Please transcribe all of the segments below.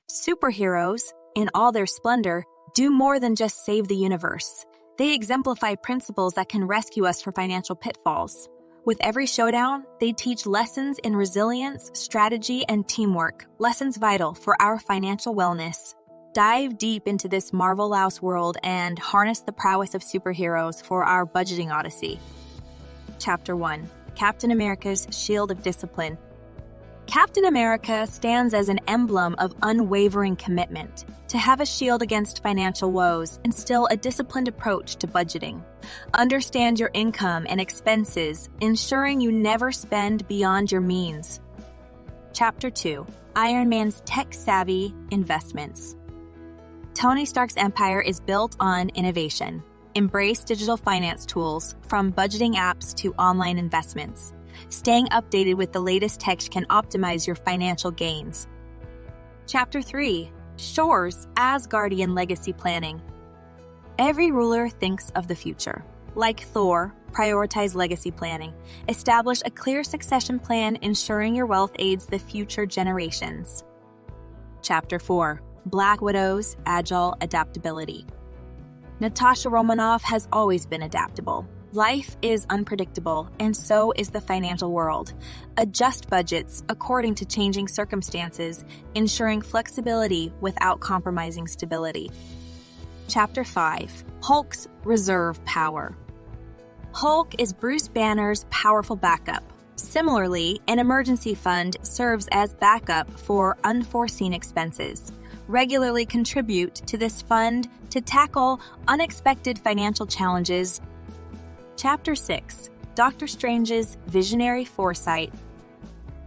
Superheroes, in all their splendor, do more than just save the universe. They exemplify principles that can rescue us from financial pitfalls. With every showdown, they teach lessons in resilience, strategy, and teamwork, lessons vital for our financial wellness. Dive deep into this Marvel-house world and harness the prowess of superheroes for our budgeting odyssey. Chapter 1. Captain America's Shield of Discipline. Captain America stands as an emblem of unwavering commitment. To have a shield against financial woes, instill a disciplined approach to budgeting. Understand your income and expenses, ensuring you never spend beyond your means. Chapter 2. Iron Man's Tech-Savvy Investments. Tony Stark's empire is built on innovation. Embrace digital finance tools, from budgeting apps to online investments. Staying updated with the latest tech can optimize your financial gains. Chapter 3. Shor's Asgardian Legacy Planning. Every ruler thinks of the future. Like Thor, prioritize legacy planning. Establish a clear succession plan, ensuring your wealth aids the future generations. Chapter 4. Black Widow's Agile Adaptability. Natasha Romanoff has always been adaptable. Life is unpredictable, and so is the financial world. Adjust budgets according to changing circumstances, ensuring flexibility without compromising stability. Chapter 5. Hulk's Reserve Power. Hulk is Bruce Banner's powerful backup. Similarly, an emergency fund serves as backup for unforeseen expenses. Regularly contribute to this fund to tackle unexpected financial challenges. Chapter 6. Doctor Strange's Visionary Foresight.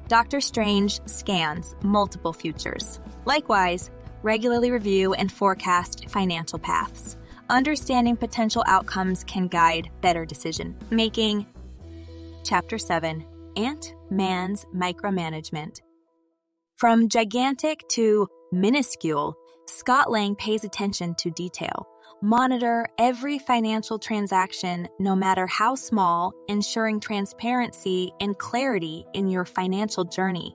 Doctor Strange scans multiple futures. Likewise, regularly review and forecast financial paths. Understanding potential outcomes can guide better decision-making. Chapter 7. Ant-Man's Micromanagement. From gigantic to minuscule, Scott Lang pays attention to detail. Monitor every financial transaction, no matter how small, ensuring transparency and clarity in your financial journey.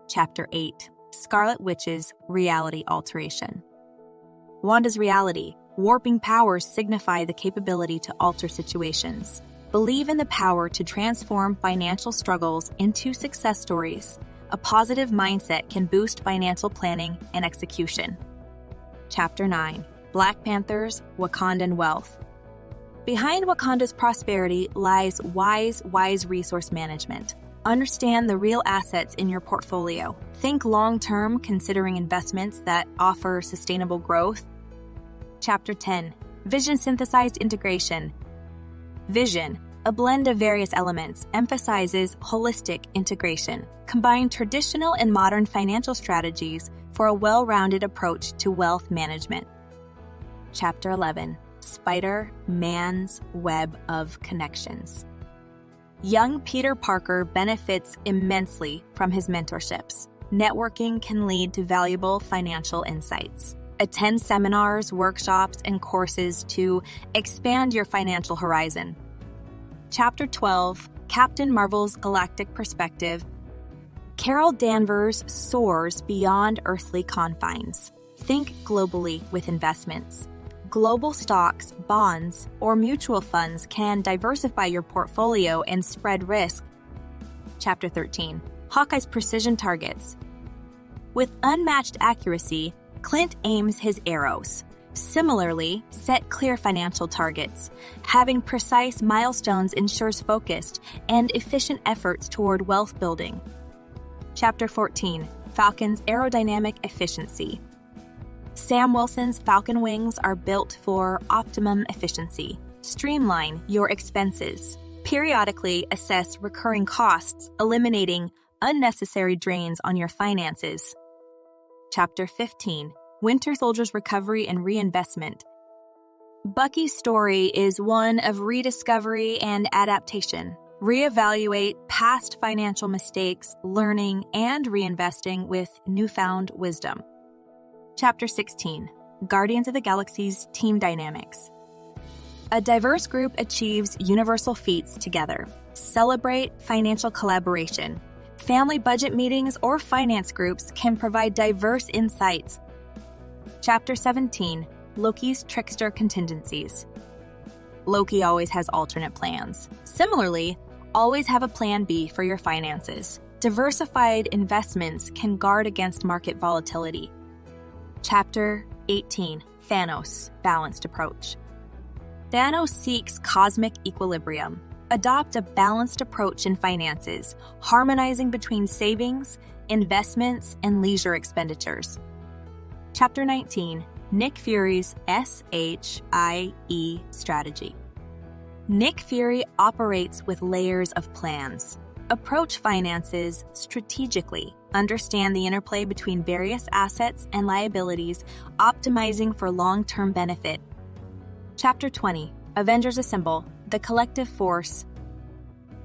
Chapter 8. Scarlet Witch's Reality Alteration. Wanda's reality. Warping powers signify the capability to alter situations. Believe in the power to transform financial struggles into success stories. A positive mindset can boost financial planning and execution. Chapter 9. Black Panther's Wakandan Wealth. Behind Wakanda's prosperity lies wise resource management. Understand the real assets in your portfolio. Think long-term, considering investments that offer sustainable growth. Chapter 10. Vision Synthesized Integration. Vision, a blend of various elements, emphasizes holistic integration. Combine traditional and modern financial strategies for a well-rounded approach to wealth management. Chapter 11. Spider-Man's Web of Connections. Young Peter Parker benefits immensely from his mentorships. Networking can lead to valuable financial insights. Attend seminars, workshops, and courses to expand your financial horizon. Chapter 12. Captain Marvel's Galactic Perspective. Carol Danvers soars beyond earthly confines. Think globally with investments. Global stocks, bonds, or mutual funds can diversify your portfolio and spread risk. Chapter 13. Hawkeye's Precision Targets. With unmatched accuracy, Clint aims his arrows. Similarly, set clear financial targets. Having precise milestones ensures focused and efficient efforts toward wealth building. Chapter 14. Falcon's Aerodynamic Efficiency. Sam Wilson's Falcon wings are built for optimum efficiency. Streamline your expenses. Periodically assess recurring costs, eliminating unnecessary drains on your finances. Chapter 15. Winter Soldier's Recovery and Reinvestment. Bucky's story is one of rediscovery and adaptation. Reevaluate past financial mistakes, learning, and reinvesting with newfound wisdom. Chapter 16. Guardians of the Galaxy's Team Dynamics. A diverse group achieves universal feats together. Celebrate financial collaboration. Family budget meetings or finance groups can provide diverse insights. Chapter 17, Loki's Trickster Contingencies. Loki always has alternate plans. Similarly, always have a plan B for your finances. Diversified investments can guard against market volatility. Chapter 18, Thanos, Balanced Approach. Thanos seeks cosmic equilibrium. Adopt a balanced approach in finances, harmonizing between savings, investments, and leisure expenditures. Chapter 19, Nick Fury's SHIE strategy. Nick Fury operates with layers of plans. Approach finances strategically. Understand the interplay between various assets and liabilities, optimizing for long-term benefit. Chapter 20, Avengers Assemble, the collective force.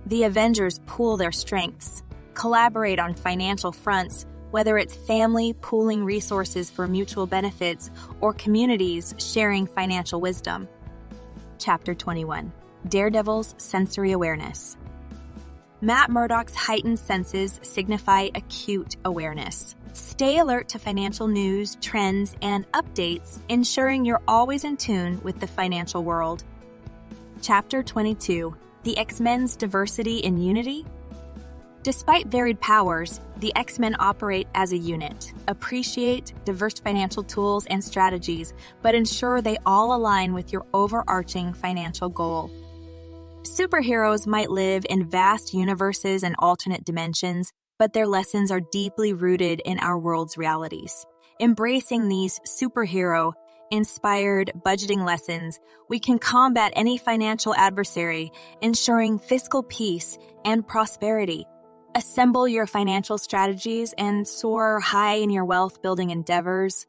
The Avengers pool their strengths, collaborate on financial fronts, whether it's family pooling resources for mutual benefits or communities sharing financial wisdom. Chapter 21, Daredevil's sensory awareness. Matt Murdock's heightened senses signify acute awareness. Stay alert to financial news, trends, and updates, ensuring you're always in tune with the financial world. Chapter 22, The X-Men's Diversity in Unity. Despite varied powers, the X-Men operate as a unit, appreciate diverse financial tools and strategies, but ensure they all align with your overarching financial goal. Superheroes might live in vast universes and alternate dimensions, but their lessons are deeply rooted in our world's realities. Embracing these superhero-inspired budgeting lessons, we can combat any financial adversary, ensuring fiscal peace and prosperity. Assemble your financial strategies and soar high in your wealth-building endeavors.